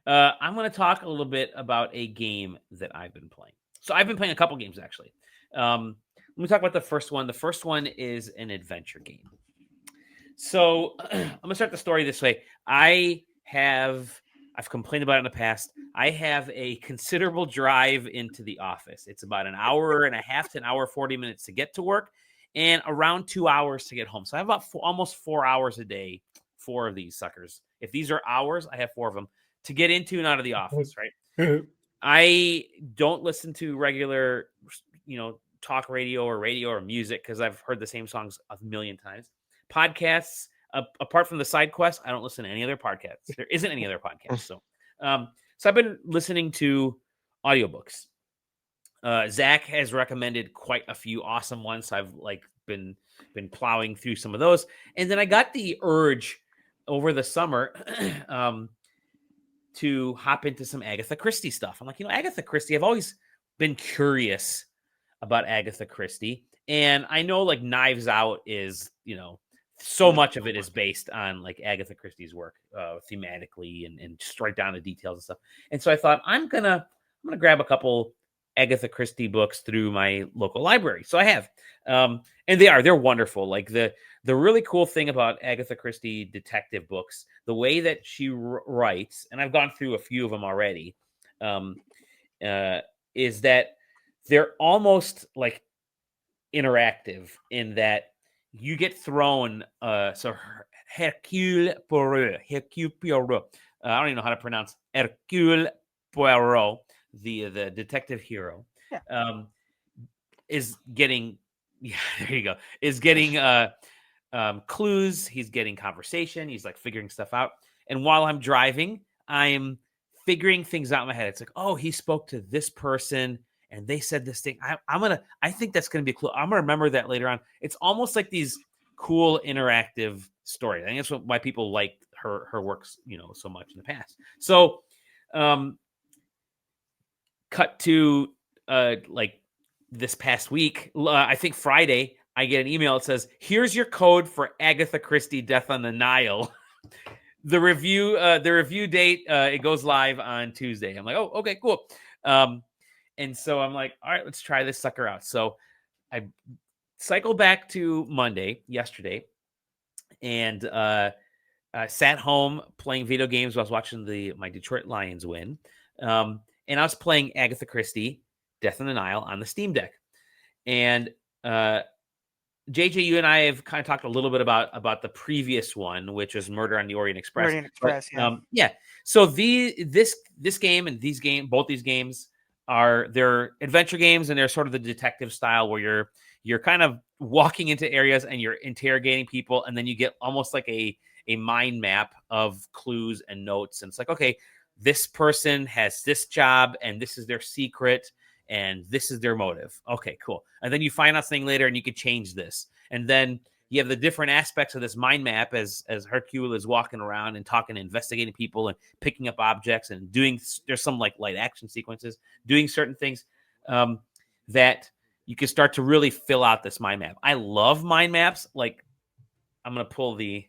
I'm going to talk a little bit about a game that I've been playing. So I've been playing a couple games actually. Let me talk about the first one. The first one is an adventure game. So I'm gonna start the story this way. I've complained about it in the past. I have a considerable drive into the office. It's about an hour and a half to an hour 40 minutes to get to work, and around 2 hours to get home. So I have about almost 4 hours a day. 4 of these suckers. If these are hours, I have 4 of them to get into and out of the office. Right. I don't listen to regular, talk radio or music because I've heard the same songs a million times. Podcasts, apart from the side quest, I don't listen to any other podcasts. There isn't any other podcasts. So I've been listening to audiobooks. Zach has recommended quite a few awesome ones. So I've been plowing through some of those. And then I got the urge over the summer to hop into some Agatha Christie stuff. I'm like, Agatha Christie, I've always been curious about Agatha Christie. And I know Knives Out is, so much of it is based on Agatha Christie's work thematically and just right down to details and stuff. And so I thought I'm gonna grab a couple Agatha Christie books through my local library. So I have, and they're wonderful. The really cool thing about Agatha Christie detective books, the way that she writes, and I've gone through a few of them already, is that they're almost interactive in that you get thrown. So Hercule Poirot. I don't even know how to pronounce Hercule Poirot, the detective hero, is getting. Yeah, there you go. Is getting clues. He's getting conversation. He's figuring stuff out. And while I'm driving, I'm figuring things out in my head. It's oh, he spoke to this person and they said this thing. I think that's going to be a clue. I'm going to remember that later on. It's almost like these cool interactive stories. I think that's why people like her works, so much in the past. So, cut to this past week, I think Friday, I get an email that says, "Here's your code for Agatha Christie Death on the Nile." The review date, it goes live on Tuesday. I'm like, oh, okay, cool. And so I'm like, all right, let's try this sucker out. So I cycled back to yesterday, and I sat home playing video games while I was watching my Detroit Lions win. And I was playing Agatha Christie Death on the Nile on the Steam Deck. And JJ, you and I have kind of talked a little bit about the previous one, which was Murder on the Orient Express. Yeah. So this game and both these games they're adventure games, and they're sort of the detective style where you're kind of walking into areas and you're interrogating people, and then you get almost like a mind map of clues and notes. And it's okay, this person has this job and this is their secret and this is their motive. Okay, cool. And then you find out something later and you could change this. And then you have the different aspects of this mind map as Hercule is walking around and talking, investigating people and picking up objects and there's some light action sequences, doing certain things that you can start to really fill out this mind map. I love mind maps. I'm going to pull the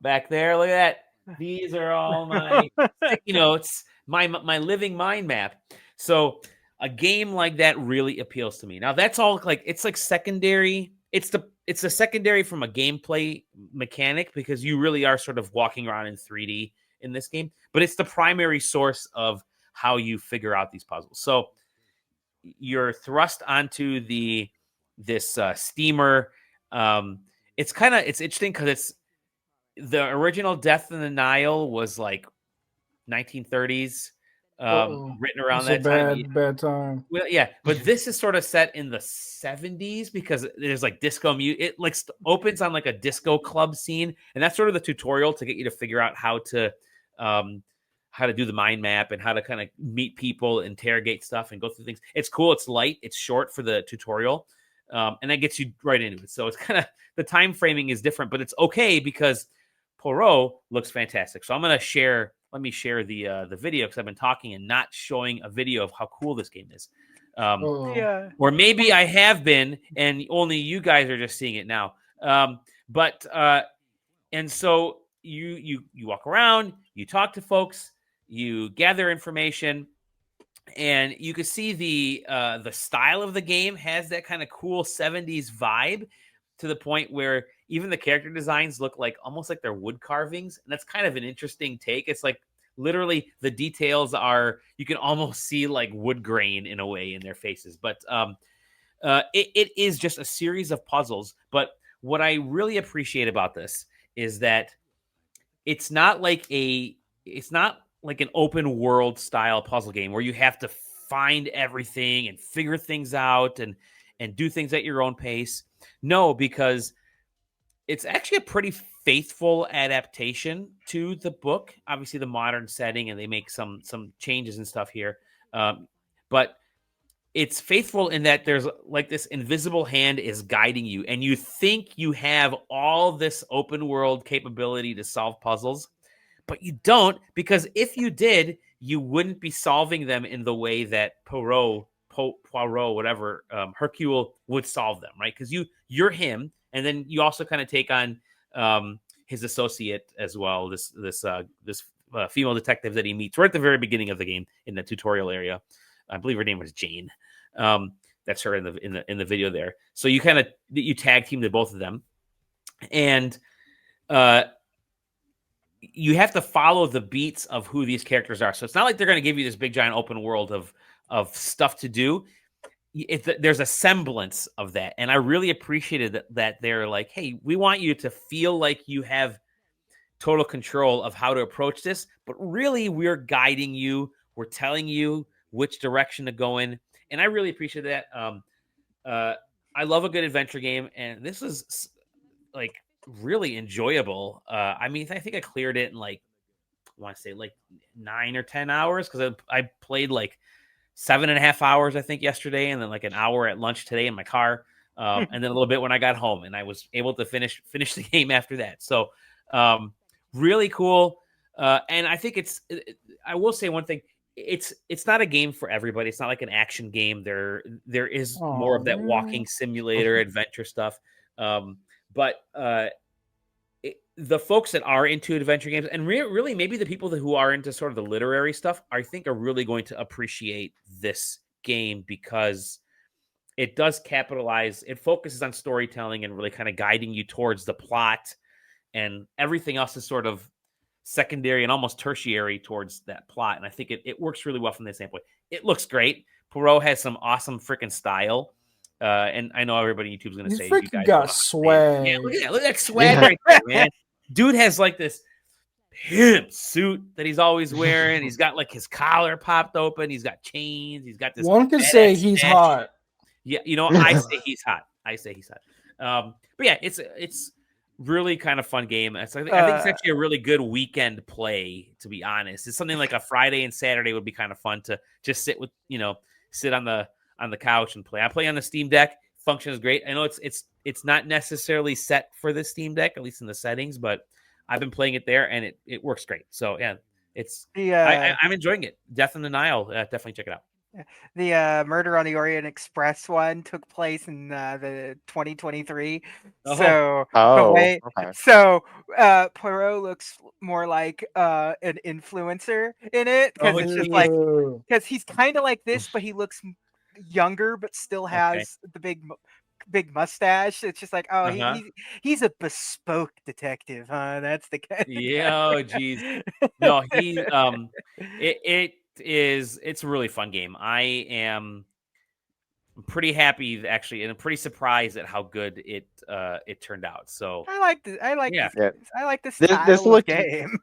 back there. Look at that. These are all my sticky notes, my living mind map. So a game like that really appeals to me. Now that's all it's secondary. It's the secondary from a gameplay mechanic because you really are sort of walking around in 3D in this game, but it's the primary source of how you figure out these puzzles. So you're thrust onto this steamer. It's interesting because it's the original Death in the Nile was 1930s. Written around that time. Bad time. Well, yeah, but this is sort of set in the 70s because there's disco music. It opens on a disco club scene, and that's sort of the tutorial to get you to figure out how to do the mind map and how to kind of meet people, interrogate stuff, and go through things. It's cool. It's light. It's short for the tutorial, and that gets you right into it. So it's kind of the time framing is different, but it's okay because Poirot looks fantastic. So I'm gonna share. Let me share the video because I've been talking and not showing a video of how cool this game is. Or maybe I have been, and only you guys are just seeing it now. And so you walk around, you talk to folks, you gather information, and you can see the style of the game has that kind of cool 70s vibe, to the point where even the character designs look like almost like they're wood carvings, and that's kind of an interesting take. It's like literally the details are, you can almost see like wood grain in a way in their faces. But it is just a series of puzzles. But what I really appreciate about this is that it's not like an open world style puzzle game where you have to find everything and figure things out and do things at your own pace. No, because it's actually a pretty faithful adaptation to the book. Obviously, the modern setting, and they make some changes and stuff here. But it's faithful in that there's like this invisible hand is guiding you, and you think you have all this open world capability to solve puzzles, but you don't, because if you did, you wouldn't be solving them in the way that Poirot, whatever, Hercule would solve them, right? Because you're him, and then you also kind of take on his associate as well, this female detective that he meets right at the very beginning of the game in the tutorial area. I believe her name was Jane. That's her in the video there. So you tag team to both of them, and you have to follow the beats of who these characters are. So it's not like they're going to give you this big giant open world of stuff to do. There's a semblance of that, and I really appreciated that they're like, hey, we want you to feel like you have total control of how to approach this, but really we're guiding you. We're telling you which direction to go in, and I really appreciate that. I love a good adventure game, and this is like really enjoyable. I mean, I think I cleared it in like, I want to say like 9 or 10 hours, because I played like 7.5 hours, I think, yesterday, and then like an hour at lunch today in my car, and then a little bit when I got home, and I was able to finish the game after that. So really cool. And I think I will say one thing. It's not a game for everybody. It's not like an action game. There is more of that walking simulator adventure stuff. But the folks that are into adventure games, and really maybe the people who are into sort of the literary stuff, I think are really going to appreciate this game, because it does capitalize. It focuses on storytelling and really kind of guiding you towards the plot, and everything else is sort of secondary and almost tertiary towards that plot. And I think it works really well from that standpoint. It looks great. Poirot has some awesome freaking style. And I know everybody on YouTube's going to say, you guys got swag. Yeah, look at that swag right there, man. Dude has like this pimp suit that he's always wearing. He's got like his collar popped open. He's got chains. He's got this. One could say he's hot. Yeah, I say he's hot. But yeah, it's really kind of fun game. I think it's actually a really good weekend play, to be honest. It's something like a Friday and Saturday would be kind of fun to just sit on the couch and play. I play on the Steam Deck. Functions great. I know it's not necessarily set for the Steam Deck, at least in the settings, but I've been playing it there, and it works great. So yeah, I'm enjoying it. Death on the Nile. Definitely check it out. The Murder on the Orient Express one took place in the 2023. So Poirot looks more like an influencer in it, because it's just like, because he's kind of like this, but he looks younger, but still has the big mustache. It's just like, he's a bespoke detective, huh? That's the kind. Yeah, oh geez. No, it's a really fun game. I am pretty happy, actually, and I'm pretty surprised at how good it turned out. So I like this style of game.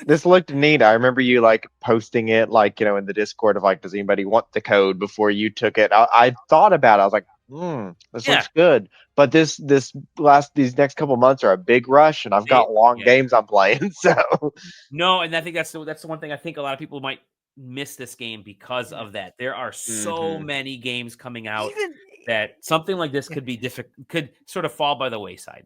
This looked neat. I remember you like posting it, like, in the Discord of like, does anybody want the code before you took it? I thought about it. I was like, this looks good. But these next couple months are a big rush, and I've got long games I'm playing. So no, and I think that's the one thing I think a lot of people might miss this game because of that. There are so many games coming out that something like this could be could sort of fall by the wayside.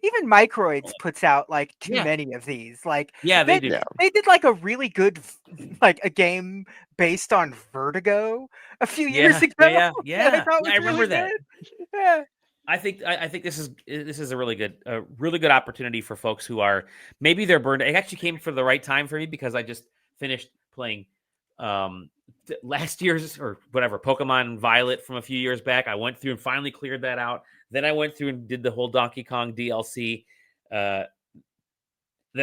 Even Microids puts out like too many of these. Like, they do. They did like a really good, like a game based on Vertigo a few years ago. Yeah. I remember that. Yeah. I think this is a really good opportunity for folks who are maybe they're burned. It actually came for the right time for me because I just finished playing last year's or whatever Pokemon Violet from a few years back. I went through and finally cleared that out. Then I went through and did the whole Donkey Kong DLC. Then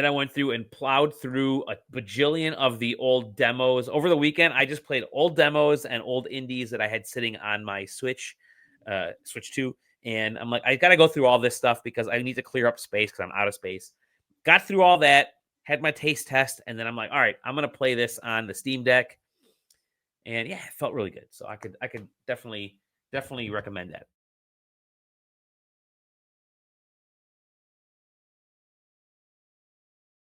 I went through and plowed through a bajillion of the old demos over the weekend. I just played old demos and old indies that I had sitting on my Switch 2. And I'm like, I got to go through all this stuff because I need to clear up space because I'm out of space. Got through all that, had my taste test, and then I'm like, all right, I'm going to play this on the Steam Deck. And yeah, it felt really good. So I could definitely recommend that.